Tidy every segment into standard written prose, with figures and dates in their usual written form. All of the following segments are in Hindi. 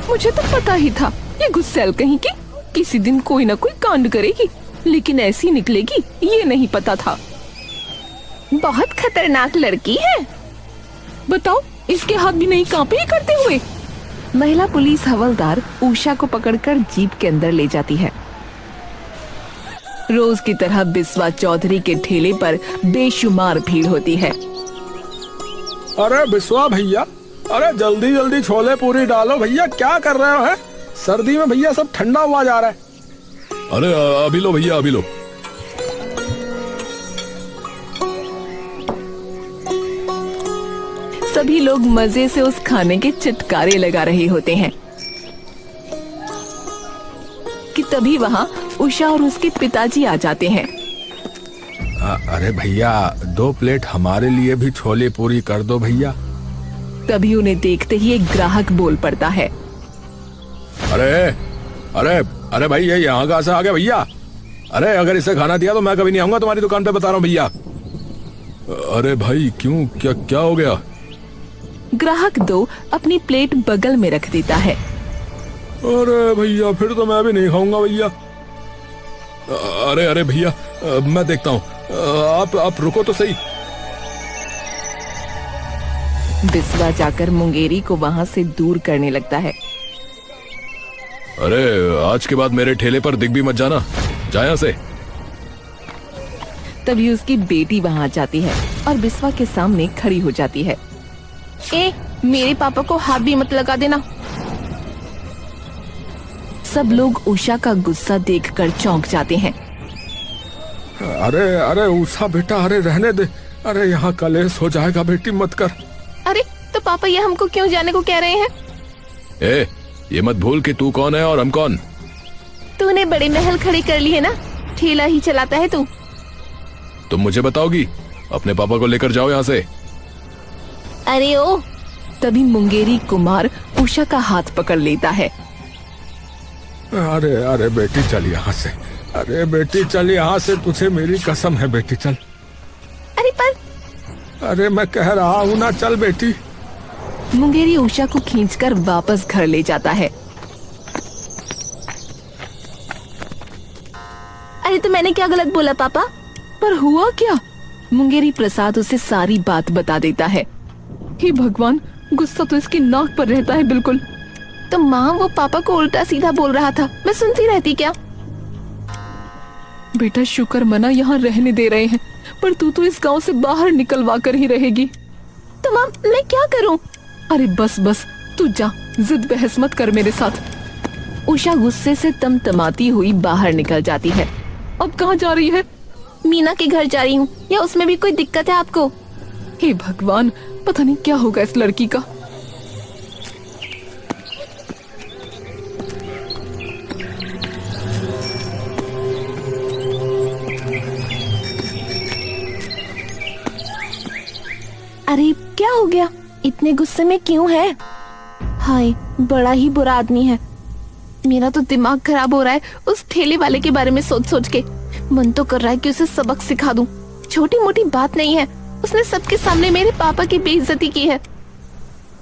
मुझे तो पता ही था ये गुस्सैल कहीं की किसी दिन कोई ना कोई कांड करेगी, लेकिन ऐसी निकलेगी ये नहीं पता था। बहुत खतरनाक लड़की है। बताओ, इसके हाथ भी नहीं कांपे करते हुए। महिला पुलिस हवलदार उषा को पकड़कर जीप के अंदर ले जाती है। रोज की तरह बिस्वा चौधरी के ठेले पर बेशुमार भीड़ होती है। अरे बिस्वा भैया, अरे जल्दी जल्दी छोले पूरी डालो भैया, क्या कर रहे हो है? सर्दी में भैया सब ठंडा हुआ जा रहा है। अरे अभी लो भैया, अभी लो। सभी लोग मजे से उस खाने के चटकारे लगा रहे होते हैं कि तभी वहाँ उषा और उसके पिताजी आ जाते हैं। अरे भैया, 2 प्लेट हमारे लिए भी छोले पूरी कर दो भैया। तभी उन्हें देखते ही एक ग्राहक बोल पड़ता है। अरे अरे अरे भाई, ये यहाँ कहाँ से आ गया भैया? अरे अगर इसे खाना दिया तो मैं कभी नहीं आऊंगा तुम्हारी दुकान पे, बता रहा हूँ भैया। अरे भाई क्यों, क्या क्या हो गया? ग्राहक 2 अपनी प्लेट बगल में रख देता है। अरे भैया, फिर तो मैं भी नहीं खाऊंगा भैया। अरे अरे भैया, मैं देखता हूँ, आप रुको तो सही। बिस्वा जाकर मुंगेरी को वहाँ से दूर करने लगता है। अरे आज के बाद मेरे ठेले पर दिख भी मत जाना, जा यहाँ से। तभी उसकी बेटी वहाँ आ जाती है और बिस्वा के सामने खड़ी हो जाती है। ए, मेरे पापा को हाथ भी मत लगा देना। सब लोग उषा का गुस्सा देखकर चौंक जाते हैं। अरे अरे उषा बेटा, अरे रहने दे, अरे यहाँ कलेश हो जाएगा बेटी, मत कर। अरे तो पापा ये हमको क्यों जाने को कह रहे हैं? ए, ये मत भूल कि तू कौन है और हम कौन। तूने बड़े महल खड़े कर लिए ना, ठेला ही चलाता है तू। तुम मुझे बताओगी? अपने पापा को लेकर जाओ यहाँ से। अरे ओ। तभी मुंगेरी कुमार उषा का हाथ पकड़ लेता है। अरे अरे बेटी चल यहाँ से, अरे बेटी चल यहाँ से, तुझे मेरी कसम है बेटी चल। अरे पर। अरे मैं कह रहा हूँ ना, चल बेटी। मुंगेरी उषा को खींचकर वापस घर ले जाता है। अरे तो मैंने क्या गलत बोला पापा? पर हुआ क्या? मुंगेरी प्रसाद उसे सारी बात बता देता है। हे भगवान, गुस्सा तो इसकी नाक पर रहता है बिल्कुल। तो माँ वो पापा को उल्टा सीधा बोल रहा था, मैं सुनती रहती क्या? बेटा शुक्र मना यहाँ रहने दे रहे हैं, पर तू तो इस गांव से बाहर निकलवा कर ही रहेगी। तो माँ मैं क्या करूँ? अरे बस बस तू जा, जिद बहस मत कर मेरे साथ। उषा गुस्से से तमतमाती हुई बाहर निकल जाती है। अब कहाँ जा रही है? मीना के घर जा रही हूँ, या उसमें भी कोई दिक्कत है आपको? हे भगवान, पता नहीं क्या होगा इस लड़की का। अरे क्या हो गया? इतने गुस्से में क्यों है? हाय, बड़ा ही बुरा आदमी है। मेरा तो दिमाग खराब हो रहा है उस ठेले वाले के बारे में सोच सोच के। मन तो कर रहा है कि उसे सबक सिखा दूं। छोटी मोटी बात नहीं है, उसने सबके सामने मेरे पापा की बेइज्जती की है।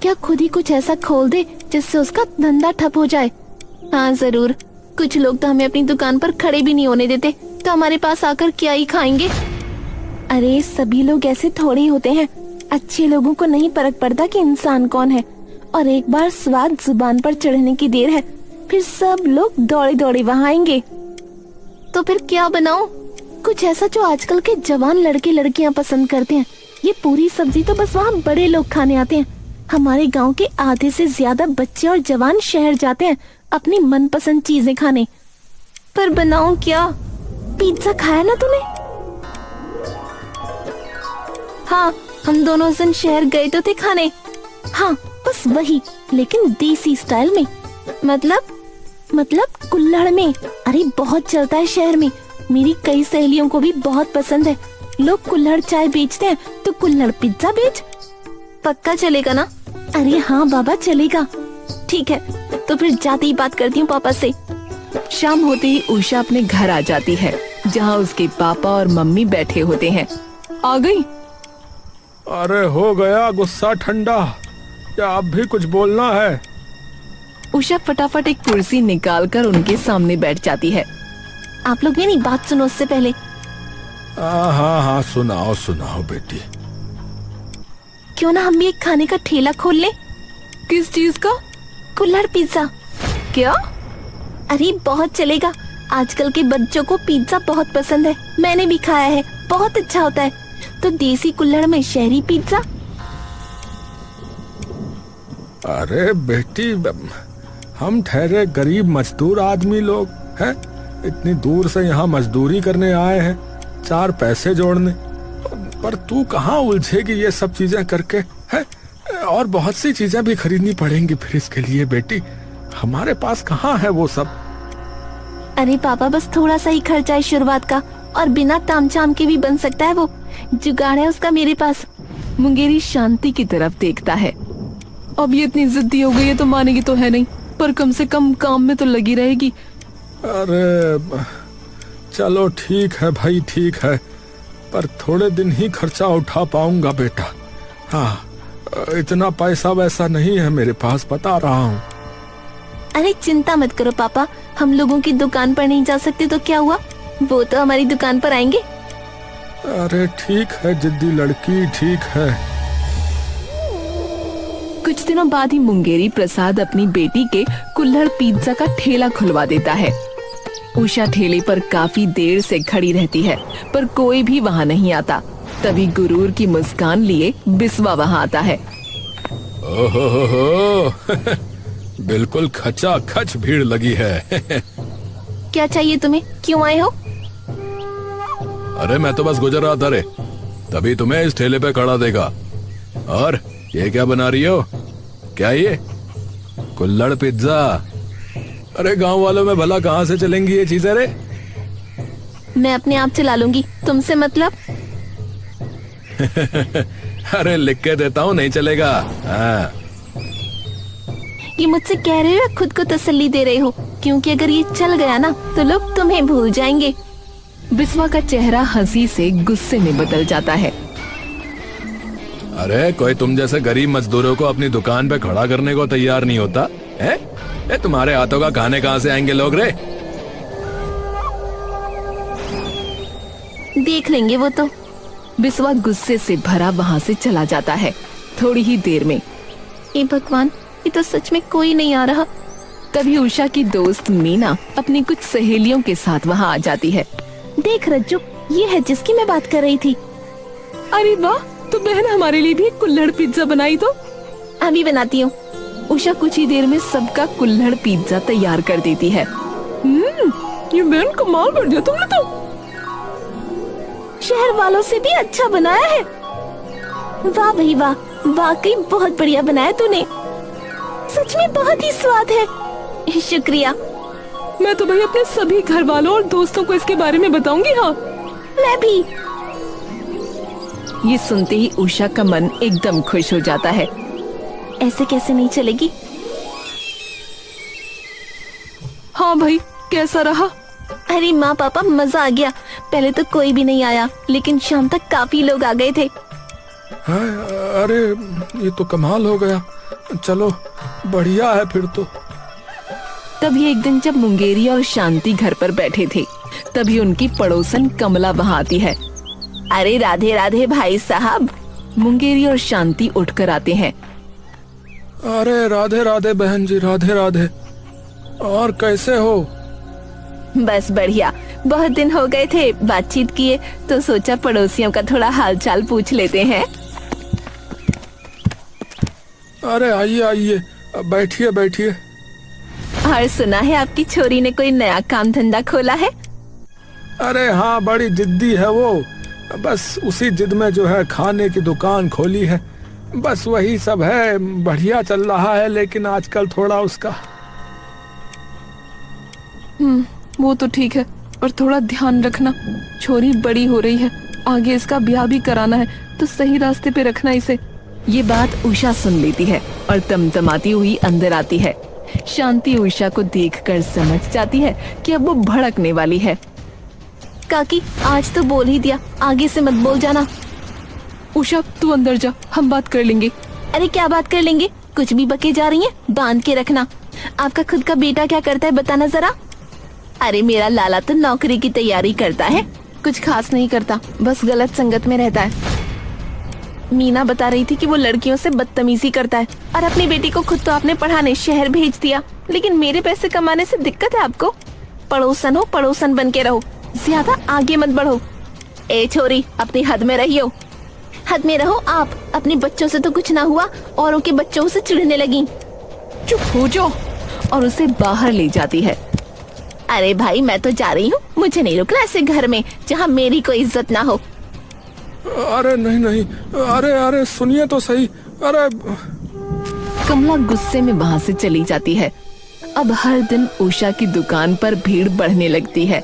क्या खुद ही कुछ ऐसा खोल दे जिससे उसका धंधा ठप हो जाए? हाँ जरूर, कुछ लोग तो हमें अपनी दुकान पर खड़े भी नहीं होने देते, तो हमारे पास आकर क्या ही खाएंगे। अरे सभी लोग ऐसे थोड़े ही होते हैं। अच्छे लोगों को नहीं फर्क पड़ता कि इंसान कौन है, और एक बार स्वाद जुबान पर चढ़ने की देर है, फिर सब लोग दौड़े दौड़े वहाँ आएंगे। तो फिर क्या बनाऊं? कुछ ऐसा जो आजकल के जवान लड़के लड़कियां पसंद करते हैं। ये पूरी सब्जी तो बस वहाँ बड़े लोग खाने आते हैं। हमारे गांव के आधे से ज्यादा बच्चे और जवान शहर जाते हैं अपनी मनपसंद चीजें खाने। पर बनाऊं क्या? पिज्जा खाया ना तूने? हाँ, हम दोनों उस दिन शहर गए तो थे खाने। हाँ बस वही, लेकिन देसी स्टाइल में। मतलब कुल्हड़ में। अरे बहुत चलता है शहर में, मेरी कई सहेलियों को भी बहुत पसंद है। लोग कुल्हड़ चाय बेचते हैं तो कुल्हड़ पिज्जा बेच। पक्का चलेगा ना? अरे हाँ बाबा चलेगा। ठीक है, तो फिर जाते ही बात करती हूँ पापा से। शाम होते ही उषा अपने घर आ जाती है, जहाँ उसके पापा और मम्मी बैठे होते हैं। आ गई? अरे हो गया गुस्सा ठंडा, क्या अब भी कुछ बोलना है? उषा फटाफट एक कुर्सी निकालकर उनके सामने बैठ जाती है। आप लोग मेरी बात सुनो उससे पहले। हाँ हाँ सुनाओ सुनाओ बेटी। क्यों ना हम भी एक खाने का ठेला खोल लें? किस चीज का? कुल्हड़ पिज्जा। क्या? अरे बहुत चलेगा, आजकल के बच्चों को पिज्जा बहुत पसंद है, मैंने भी खाया है, बहुत अच्छा होता है। तो देसी कुल्हड़ में शहरी पिज्जा। अरे बेटी, हम ठहरे गरीब मजदूर आदमी लोग हैं, इतनी दूर से यहाँ मजदूरी करने आए हैं, 4 पैसे जोड़ने। पर तू कहाँ उलझेगी ये सब चीजें करके, है? और बहुत सी चीजें भी खरीदनी पड़ेंगी फिर इसके लिए बेटी, हमारे पास कहाँ है वो सब। अरे पापा, बस थोड़ा सा ही खर्चा है शुरुआत का, और बिना तामझाम के भी बन सकता है, वो जुगाड़ है उसका मेरे पास। मुंगेरी शांति की तरफ देखता है। अब ये इतनी जिद्दी हो गई है तो मानेगी तो है नहीं, पर कम से कम काम में तो लगी रहेगी। अरे चलो ठीक है भाई, ठीक है, पर थोड़े दिन ही खर्चा उठा पाऊंगा बेटा। हाँ, इतना पैसा वैसा नहीं है मेरे पास, बता रहा हूँ। अरे चिंता मत करो पापा, हम लोगों की दुकान पर नहीं जा सकते तो क्या हुआ, वो तो हमारी दुकान पर आएंगे। अरे ठीक है जिद्दी लड़की, ठीक है। कुछ दिनों बाद ही मुंगेरी प्रसाद अपनी बेटी के कुल्हड़ पिज्जा का ठेला खुलवा देता है। उषा ठेले पर काफी देर से खड़ी रहती है, पर कोई भी वहाँ नहीं आता। तभी गुरूर की मुस्कान लिए बिस्वा वहाँ आता है। ओहो बिल्कुल खचा खच भीड़ लगी है। क्या चाहिए तुम्हें, क्यों आए हो? अरे मैं तो बस गुजर रहा था रे, तभी तुम्हें इस ठेले पे खड़ा देखा। और ये क्या बना रही हो? क्या ये? कुल्हड़ पिज्जा। अरे गांव वालों में भला कहाँ से चलेंगी ये चीजें रे? मैं अपने आप चला लूंगी, तुमसे मतलब? अरे लिख के देता हूँ, नहीं चलेगा। हाँ। ये मुझसे कह रहे हो या खुद को तसल्ली दे रहे हो? क्योंकि अगर ये चल गया ना तो लोग तुम्हें भूल जाएंगे। बिस्वा का चेहरा हंसी से गुस्से में बदल जाता है। अरे कोई तुम जैसे गरीब मजदूरों को अपनी दुकान पे खड़ा करने को तैयार नहीं होता है? तुम्हारे हाथों का खाने कहाँ से आएंगे लोग रे? देख लेंगे वो तो। बिस्वा गुस्से से भरा वहाँ से चला जाता है। थोड़ी ही देर में, हे भगवान, ये तो सच में कोई नहीं आ रहा। तभी उषा की दोस्त मीना अपनी कुछ सहेलियों के साथ वहाँ आ जाती है। देख रज्जू, ये है जिसकी मैं बात कर रही थी। अरे वाह, तो बहन हमारे लिए भी एक कुल्हड़ पिज्जा बनाई तो। अभी बनाती हूँ। उषा कुछ ही देर में सबका कुल्हड़ पिज्जा तैयार कर देती है। ये बहन कमाल कर दिया तुमने तो। शहर वालों से भी अच्छा बनाया है। वाह भाई वाह, वाकई बहुत बढ़िया बनाया तूने, सच में बहुत ही स्वाद है। शुक्रिया। मैं तो भाई अपने सभी घर वालों और दोस्तों को इसके बारे में बताऊंगी। हाँ, मैं भी। ये सुनते ही उषा का मन एकदम खुश हो जाता है। ऐसे कैसे नहीं चलेगी। हाँ भाई, कैसा रहा? अरे माँ पापा, मजा आ गया। पहले तो कोई भी नहीं आया, लेकिन शाम तक काफी लोग आ गए थे। हाँ, अरे ये तो कमाल हो गया। चलो बढ़िया है फिर तो। तभी एक दिन जब मुंगेरी और शांति घर पर बैठे थे, तभी उनकी पड़ोसन कमला वहाँ आती है। अरे राधे राधे भाई साहब। मुंगेरी और शांति उठकर आते हैं। अरे राधे राधे बहन जी, राधे राधे। और कैसे हो? बस बढ़िया, बहुत दिन हो गए थे बातचीत किए, तो सोचा पड़ोसियों का थोड़ा हालचाल पूछ लेते हैं। अरे आइए आइए, बैठिए बैठिए। और सुना है आपकी छोरी ने कोई नया काम धंधा खोला है? अरे हाँ, बड़ी जिद्दी है वो, बस उसी जिद में जो है खाने की दुकान खोली है, बस वही सब है। बढ़िया चल रहा है, लेकिन आजकल थोड़ा उसका। वो तो ठीक है, पर थोड़ा ध्यान रखना, छोरी बड़ी हो रही है, आगे इसका ब्याह भी कराना है, तो सही रास्ते पे रखना इसे। ये बात उषा सुन लेती है और तमतमाती हुई अंदर आती है। शांति उषा को देखकर समझ जाती है कि अब वो भड़कने वाली है। काकी, आज तो बोल ही दिया, आगे से मत बोल जाना। उषा तू अंदर जा, हम बात कर लेंगे। अरे क्या बात कर लेंगे, कुछ भी बके जा रही है, बांध के रखना, आपका खुद का बेटा क्या करता है बताना जरा। अरे मेरा लाला तो नौकरी की तैयारी करता है, कुछ खास नहीं करता, बस गलत संगत में रहता है। मीना बता रही थी कि वो लड़कियों से बदतमीजी करता है और अपनी बेटी को खुद तो आपने पढ़ाने शहर भेज दिया, लेकिन मेरे पैसे कमाने से दिक्कत है आपको। पड़ोसन हो, पड़ोसन बन के रहो, ज्यादा आगे मत बढ़ो। ए छोरी, अपनी हद में रहियो। हद में रहो आप, अपने बच्चों से तो कुछ ना हुआ, औरों के बच्चों से चिढ़ने लगी। चुप हो जाओ। और उसे बाहर ले जाती है। अरे भाई मैं तो जा रही हूँ, मुझे नहीं रुकना ऐसे घर में जहाँ मेरी कोई इज्जत ना हो। अरे नहीं नहीं, अरे अरे सुनिए तो सही। अरे कमला गुस्से में वहाँ से चली जाती है। अब हर दिन उषा की दुकान पर भीड़ बढ़ने लगती है।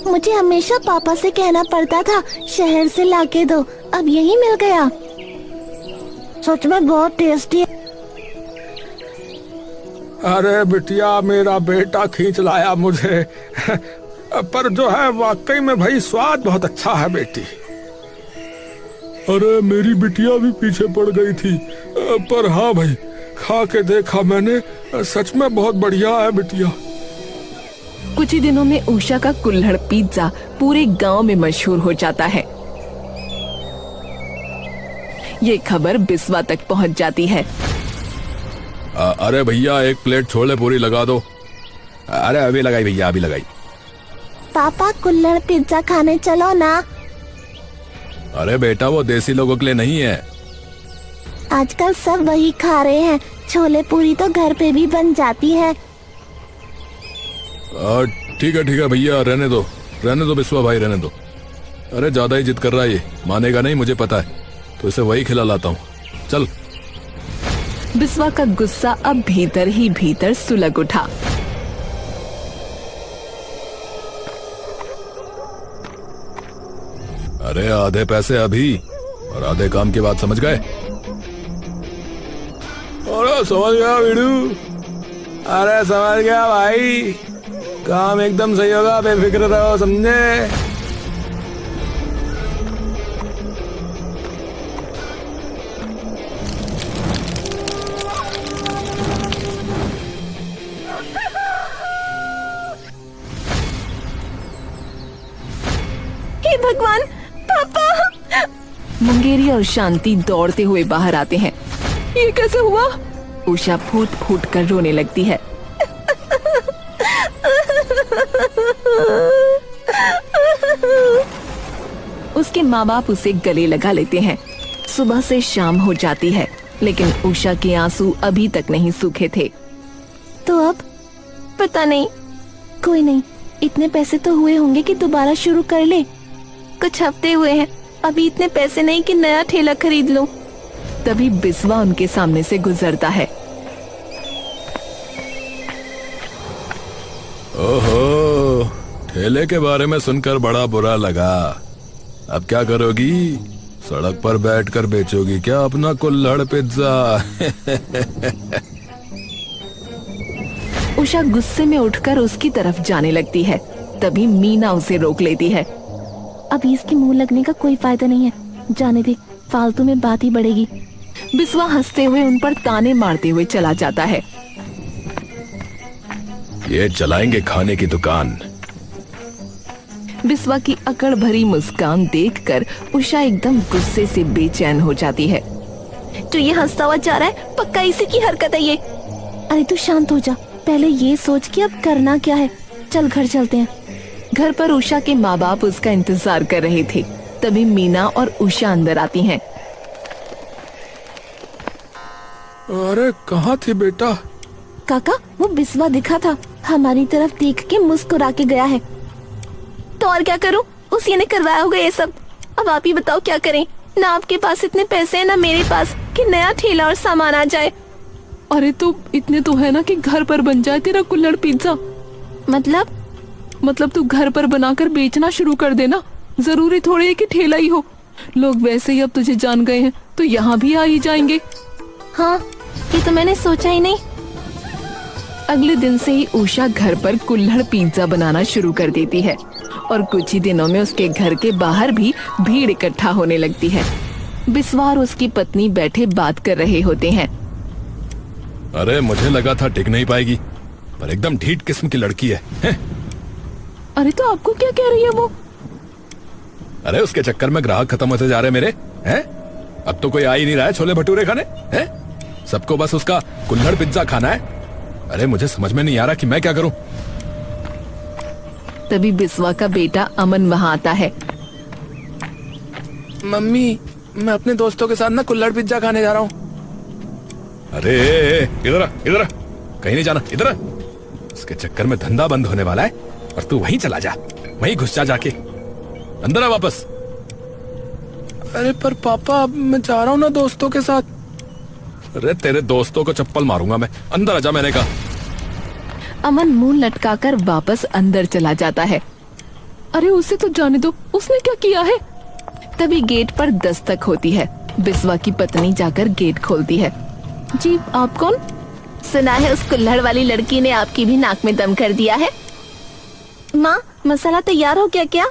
मुझे हमेशा पापा से कहना पड़ता था शहर से लाके दो, अब यही मिल गया। सच में बहुत टेस्टी है। अरे बिटिया, मेरा बेटा खींच लाया मुझे। पर जो है वाकई में भाई स्वाद बहुत अच्छा है बेटी। अरे मेरी बिटिया भी पीछे पड़ गई थी, पर हाँ भाई खा के देखा मैंने, सच में बहुत बढ़िया है बिटिया। कुछ ही दिनों में उषा का कुल्हड़ पिज्जा पूरे गांव में मशहूर हो जाता है। ये खबर बिस्वा तक पहुंच जाती है। अरे भैया, एक प्लेट छोले पूरी लगा दो। अरे अभी लगाई भैया, अभी लगाई। पापा कुल्हड़ पिज्जा खाने चलो ना। अरे बेटा, वो देसी लोगों के लिए नहीं है। आजकल सब वही खा रहे हैं, छोले पूरी तो घर पे भी बन जाती है। ठीक है भैया, रहने दो बिस्वा भाई, रहने दो। अरे ज्यादा ही जिद कर रहा है ये, मानेगा नहीं मुझे पता है, तो इसे वही खिला लाता हूँ, चल। बिस्वा का गुस्सा अब भीतर ही भीतर सुलग उठा। अरे आधे पैसे अभी और आधे काम की बात, समझ गए? अरे समझ गया वीडू, अरे समझ गया भाई, काम एकदम सही होगा, बेफिक्र रहो, समझे? हे भगवान, पापा! मुंगेरी और शांति दौड़ते हुए बाहर आते हैं। ये कैसे हुआ? उषा फूट फूट कर रोने लगती है। उसके माँ बाप उसे गले लगा लेते हैं। सुबह से शाम हो जाती है, लेकिन उषा के आंसू अभी तक नहीं सूखे थे। तो अब पता नहीं, कोई नहीं, इतने पैसे तो हुए होंगे कि दोबारा शुरू कर ले। कुछ हफ्ते हुए हैं, अभी इतने पैसे नहीं कि नया ठेला खरीद लूं। तभी बिस्वा उनके सामने से गुजरता है। ओहो, ठेले के बारे में सुनकर बड़ा बुरा लगा। अब क्या करोगी? सड़क पर बैठकर बेचोगी क्या अपना कुल्हड़ पिज्जा? उषा गुस्से में उठकर उसकी तरफ जाने लगती है। तभी मीना उसे रोक लेती है। अभी इसकी मुंह लगने का कोई फायदा नहीं है, जाने दे, फालतू में बात ही बढ़ेगी। बिस्वा हंसते हुए उन पर ताने मारते हुए चला जाता है। ये चलाएंगे खाने की दुकान। बिस्वा की अकड़ भरी मुस्कान देखकर उषा एकदम गुस्से से बेचैन हो जाती है। तो ये हंसता हुआ जा रहा है, पक्का इसी की हरकत है ये। अरे तू शांत हो जा, पहले ये सोच कि अब करना क्या है। चल घर चलते हैं। घर पर उषा के माँ बाप उसका इंतजार कर रहे थे। तभी मीना और उषा अंदर आती हैं। अरे कहाँ थी बेटा? काका, वो बिस्वा दिखा था, हमारी तरफ देख के मुस्कुरा के गया है। तो और क्या करूं, उसी ने करवाया होगा ये सब। अब आप ही बताओ क्या करें, ना आपके पास इतने पैसे हैं ना मेरे पास कि नया ठेला और सामान आ जाए। अरे तो इतने तो है ना कि घर पर बन जाए तेरा कुल्हड़ पिज्जा। मतलब तू घर पर बनाकर बेचना शुरू कर देना, जरूरी थोड़ी है कि ठेला ही हो। लोग वैसे ही अब तुझे जान गए हैं तो यहाँ भी आ ही जाएंगे। हाँ, ये तो मैंने सोचा ही नहीं। अगले दिन से ही उषा घर पर कुल्हड़ पिज्जा बनाना शुरू कर देती है और कुछ ही दिनों में उसके घर के बाहर भी भीड़ इकट्ठा होने लगती है। बिस्वा और उसकी पत्नी बैठे बात कर रहे होते हैं। अरे मुझे लगा था टिक नहीं पाएगी, पर एकदम ढीठ किस्म की लड़की है, हैं? अरे तो आपको क्या कह रही है वो? अरे उसके चक्कर में ग्राहक खत्म होते जा रहे मेरे, हैं? अब तो कोई आ ही नहीं रहा है छोले भटूरे खाने, हैं? सबको बस उसका कुल्हड़ पिज्जा खाना है। अरे मुझे समझ में नहीं आ रहा कि मैं क्या करूं। तभी बिस्वा का बेटा अमन वहाँ आता है। मम्मी, मैं अपने दोस्तों के साथ ना कुल्हड़ पिज्जा खाने जा रहा हूँ। अरे इधर आ, इधर आ, कहीं नहीं जाना, इधर आ। उसके चक्कर में धंधा बंद होने वाला है और तू वहीं चला जा, वहीं घुस जा, जाके अंदर आ वापस। अरे पर पापा, मैं जा रहा हूँ ना दोस्तों के साथ। अरे तेरे दोस्तों को चप्पल मारूंगा मैं, अंदर आ जा, मैंने कहा। अमन मुंह लटकाकर वापस अंदर चला जाता है। अरे उसे तो जाने दो, उसने क्या किया है? तभी गेट पर दस्तक होती है। बिस्वा की पत्नी जाकर गेट खोलती है। जी, आप कौन? सुना है उस कुल्हड़ वाली लड़की ने आपकी भी नाक में दम कर दिया है। माँ, मसाला तैयार हो गया क्या?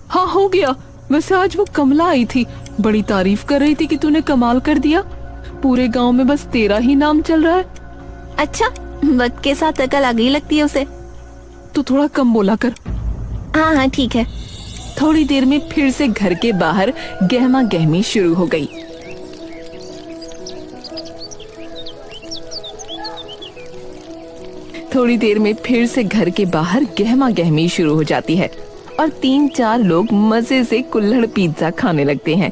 हाँ, हो गया। वैसे आज वो कमला आई थी, बड़ी तारीफ कर रही थी कि तूने कमाल कर दिया। पूरे गांव में बस तेरा ही नाम चल रहा है। अच्छा, वक्त के साथ अकल आ गई लगती है उसे। तू थोड़ा कम बोला कर। हाँ हाँ ठीक है। थोड़ी देर में फिर से घर के बाहर गहमा गहमी शुरू हो गई। थोड़ी देर में फिर से घर के बाहर गहमा गहमी शुरू हो जाती है और 3-4 लोग मजे से कुल्हड़ पिज्जा खाने लगते हैं।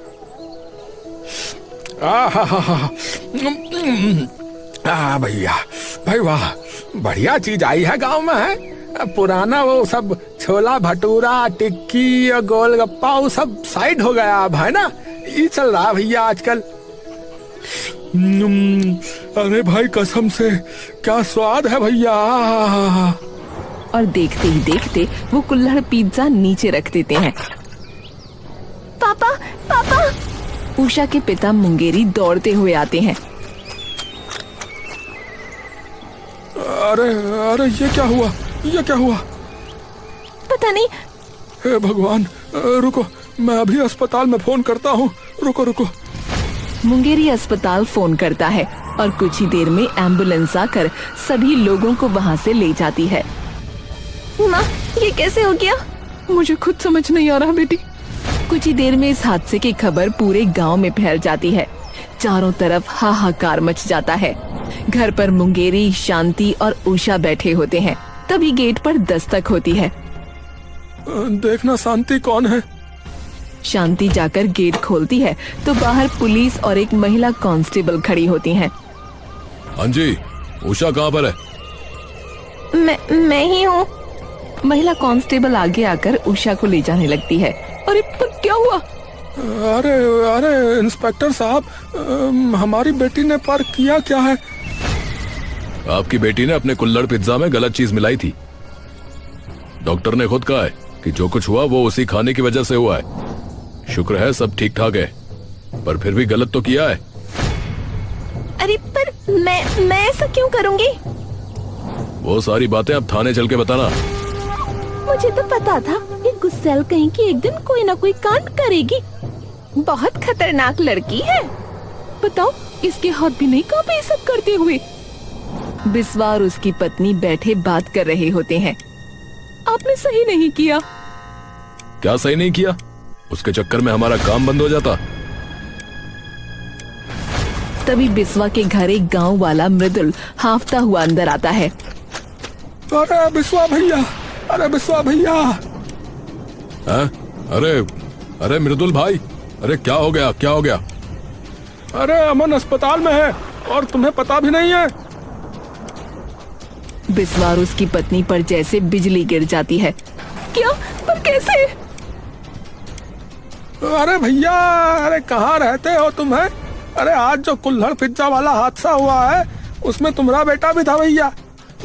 भैया, भाई वाह, बढ़िया चीज आई है गांव में, है पुराना वो सब छोला भटूरा, टिक्की और गोलगप्पा वो सब साइड हो गया अब, है ना? ये चल रहा भैया आजकल। अरे भाई कसम से क्या स्वाद है भैया। और देखते ही देखते वो कुल्हड़ पिज्जा नीचे रख देते हैं। पापा, पापा! उषा के पिता मुंगेरी दौड़ते हुए आते हैं। अरे अरे ये क्या हुआ, ये क्या हुआ? पता नहीं। हे भगवान, रुको, मैं अभी अस्पताल में फोन करता हूँ, रुको रुको। मुंगेरी अस्पताल फोन करता है और कुछ ही देर में एम्बुलेंस आकर सभी लोगों को वहाँ से ले जाती है। माँ, ये कैसे हो गया? मुझे खुद समझ नहीं आ रहा बेटी। कुछ ही देर में इस हादसे की खबर पूरे गांव में फैल जाती है। चारों तरफ हाहाकार मच जाता है। घर पर मुंगेरी, शांति और उषा बैठे होते हैं। तभी गेट पर दस्तक होती है। देखना शांति कौन है। शांति जाकर गेट खोलती है तो बाहर पुलिस और एक महिला कांस्टेबल खड़ी होती हैं। हाँ जी, उषा कहाँ पर है? मैं ही हूँ। महिला कांस्टेबल आगे आकर उषा को ले जाने लगती है। अरे पर क्या हुआ? अरे अरे इंस्पेक्टर साहब, हमारी बेटी ने पर किया क्या है? आपकी बेटी ने अपने कुल्हड़ पिज्जा में गलत चीज मिलाई थी। डॉक्टर ने खुद कहा है कि जो कुछ हुआ वो उसी खाने की वजह से हुआ है। शुक्र है सब ठीक ठाक है, पर फिर भी गलत तो किया है। अरे पर मैं ऐसा क्यों करूंगी? वो सारी बातें अब थाने चल के बताना। मुझे तो पता था ये गुस्सैल कहीं की एक दिन कोई ना कोई कांड करेगी। बहुत खतरनाक लड़की है। बताओ, इसके हाथ भी नहीं कांपे ये सब करते हुए। बिस्वा और उसकी पत्नी बैठे बात कर रहे होते हैं। आपने सही नहीं किया। क्या सही नहीं किया? उसके चक्कर में हमारा काम बंद हो जाता। तभी बिस्वा के घर एक गांव वाला मृदुल हांफता हुआ अंदर आता है। अरे बिस्वा भैया, अरे बिस्वा भैया। अरे अरे मृदुल भाई, अरे क्या हो गया, क्या हो गया? अरे अमन अस्पताल में है और तुम्हें पता भी नहीं है। बिस्वा और उसकी पत्नी पर जैसे बिजली गिर जाती है। क्या? पर कैसे? अरे भैया, अरे कहाँ रहते हो तुम्हें? अरे आज जो कुल्हड़ पिज्जा वाला हादसा हुआ है उसमें तुम्हारा बेटा भी था भैया।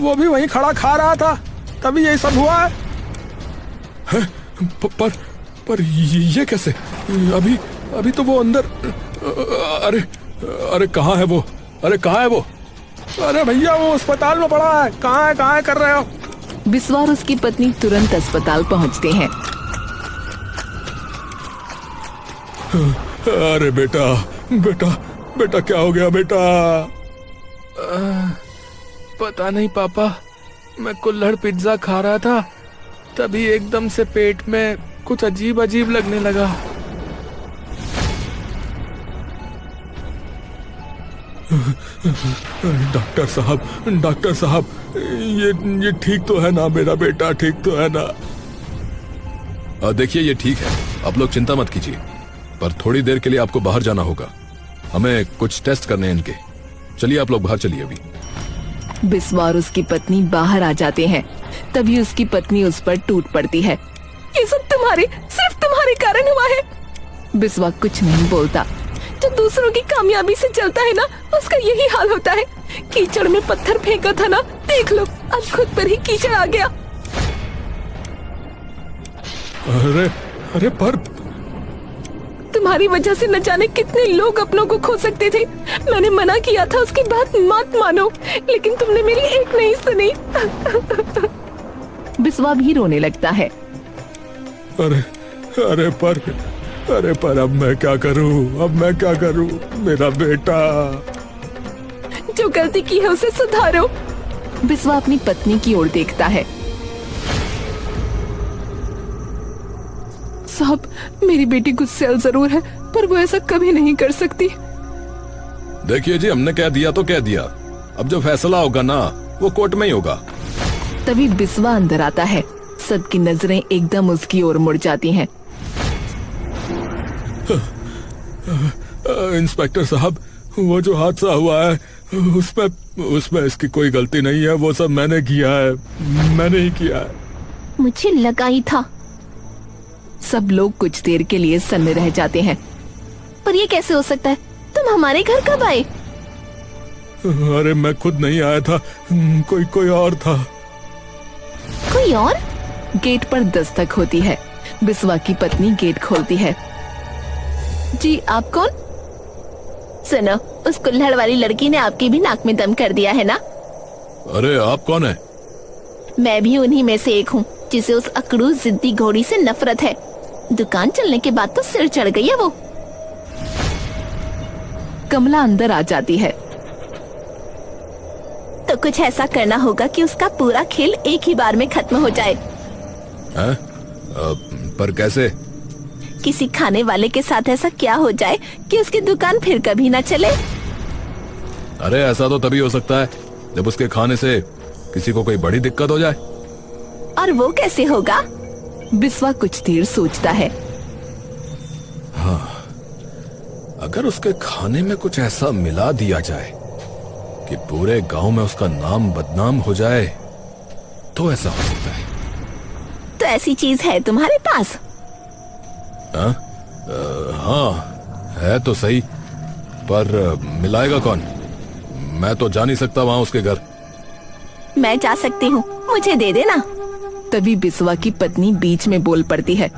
वो भी वहीं खड़ा खा रहा था, तभी ये सब हुआ है। पर ये कैसे? अभी तो वो अंदर। अरे अरे कहाँ है वो? अरे कहाँ है वो? अरे भैया वो अस्पताल में पड़ा है। कहाँ है कर रहे हो? बिस्वा और उसकी पत्नी तुरंत अस्पताल पहुंचते हैं। अरे बेटा, बेटा, बेटा क्या हो गया बेटा? पता नहीं पापा, मैं कुल्हड़ पिज्जा खा रहा था, तभी एकदम से पेट में कुछ अजीब अजीब लगने लगा। डॉक्टर साहब, ये ठीक तो है ना? मेरा बेटा ठीक तो है ना? देखिए ये ठीक है, आप लोग चिंता मत कीजिए, पर थोड़ी देर के लिए आपको बाहर जाना होगा, हमें कुछ टेस्ट करने हैं इनके। चलिए आप लोग बाहर चलिए अभी। बिस्वा और उसकी पत्नी बाहर आ जाते हैं। तभी उसकी पत्नी उस पर टूट पड़ती है। ये सब सिर्फ तुम्हारे कारण हुआ है। बिस्वा कुछ नहीं बोलता। जो दूसरों की कामयाबी से चलता है ना, उसका यही हाल होता है। कीचड़ में पत्थर फेंका था ना, देख लो अब खुद पर ही कीचड़ आ गया। अरे पर तुम्हारी वजह से न जाने कितने लोग अपनों को खो सकते थे। मैंने मना किया था, उसकी बात मत मानो, लेकिन तुमने मेरी एक नहीं सुनी। बिस्वा भी रोने लगता है। अरे पर अब मैं क्या करूं? मेरा बेटा। जो गलती की है उसे सुधारो। बिस्वा अपनी पत्नी की ओर देखता है। साहब, मेरी बेटी गुस्सैल जरूर है, पर वो ऐसा कभी नहीं कर सकती। देखिए जी, हमने कह दिया तो कह दिया, अब जो फैसला होगा ना वो कोर्ट में ही होगा। तभी बिस्वा अंदर आता है। सबकी नजरें एकदम उसकी ओर मुड़ जाती हैं। इंस्पेक्टर साहब, वो जो हादसा हुआ है उसमें इसकी कोई गलती नहीं है। वो सब मैंने ही किया है। मुझे लगा ही था। सब लोग कुछ देर के लिए सन्न रह जाते हैं। पर ये कैसे हो सकता है? तुम हमारे घर कब आए? अरे मैं खुद नहीं आया था, कोई और था। कोई और? गेट पर दस्तक होती है। बिस्वा की पत्नी गेट खोलती है। जी, आप कौन? सुनो, उस कुल्हड़ वाली लड़की ने आपकी भी नाक में दम कर दिया है ना? अरे आप कौन है? मैं भी उन्हीं में से एक हूँ, जिसे उस अकड़ू जिद्दी घोड़ी से नफरत है। दुकान चलने के बाद तो सिर चढ़ गई है वो। कमला अंदर आ जाती है। तो कुछ ऐसा करना होगा कि उसका पूरा खेल एक ही बार में खत्म हो जाए। पर कैसे? किसी खाने वाले के साथ ऐसा क्या हो जाए कि उसकी दुकान फिर कभी ना चले। अरे ऐसा तो तभी हो सकता है जब उसके खाने से किसी को कोई बड़ी दिक्कत हो जाए। और वो कैसे होगा? बिस्वा कुछ देर सोचता है। हाँ, अगर उसके खाने में कुछ ऐसा मिला दिया जाए कि पूरे गांव में उसका नाम बदनाम हो जाए, तो ऐसा हो सकता है। तो ऐसी चीज है तुम्हारे पास? हाँ है तो सही, पर मिलाएगा कौन? मैं तो जा नहीं सकता वहां उसके घर। मैं जा सकती हूँ, मुझे दे देना। तभी बिस्वा की पत्नी बीच में बोल पड़ती है।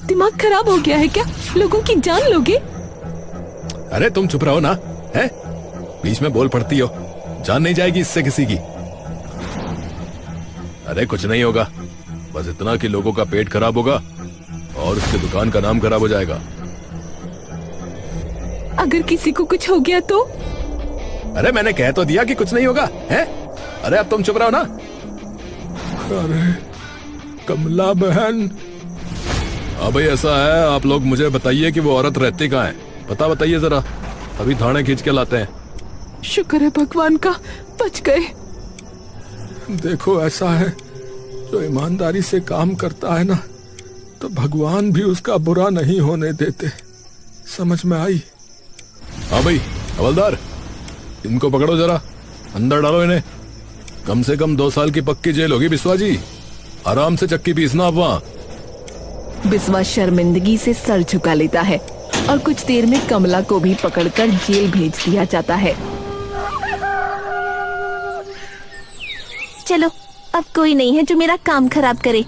दिमाग खराब हो गया है क्या? लोगों की जान लोगे? अरे तुम चुप रहो ना, है? बीच में बोल पड़ती हो, जान नहीं जाएगी इससे किसी की। अरे कुछ नहीं होगा, बस इतना कि लोगों का पेट खराब होगा और उसकी दुकान का नाम खराब हो जाएगा। अगर किसी को कुछ हो गया तो? अरे मैंने कह तो दिया कि कुछ नहीं होगा, है? अरे अब तुम चुप रहो ना। अरे कमला बहन। हाँ भाई ऐसा है, आप लोग मुझे बताइए कि वो औरत रहती कहाँ है, पता बताइए जरा, अभी थाने खींच के लाते हैं। शुक्र है भगवान का, बच गए। देखो ऐसा है, जो ईमानदारी से काम करता है ना, तो भगवान भी उसका बुरा नहीं होने देते। समझ में आई? हाँ भाई हवलदार, इनको पकड़ो जरा, अंदर डालो इन्हें। कम से कम 2 साल की पक्की जेल होगी बिस्वा जी, आराम से चक्की पीसना आप वहाँ। बिस्वा शर्मिंदगी से सर झुका लेता है और कुछ देर में कमला को भी पकड़कर जेल भेज दिया जाता है। चलो, अब कोई नहीं है जो मेरा काम खराब करे।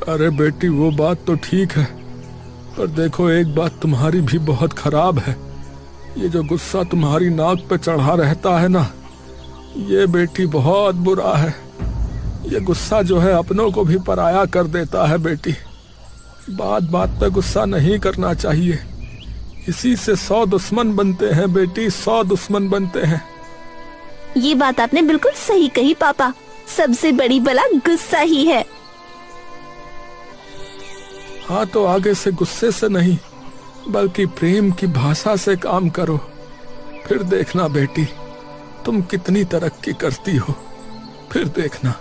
अरे बेटी, वो बात तो ठीक है, पर देखो एक बात तुम्हारी भी बहुत खराब है। ये जो गुस्सा तुम्हारी नाक पे चढ़ा रहता है ना, ये बेटी बहुत बुरा है। ये गुस्सा जो है अपनों को भी पराया कर देता है बेटी। बात बात पे गुस्सा नहीं करना चाहिए, इसी से 100 दुश्मन बनते हैं बेटी, 100 दुश्मन बनते हैं। ये बात आपने बिल्कुल सही कही पापा। सबसे बड़ी बला गुस्सा ही है। हाँ तो आगे से गुस्से से नहीं बल्कि प्रेम की भाषा से काम करो, फिर देखना बेटी तुम कितनी तरक्की करती हो, फिर देखना।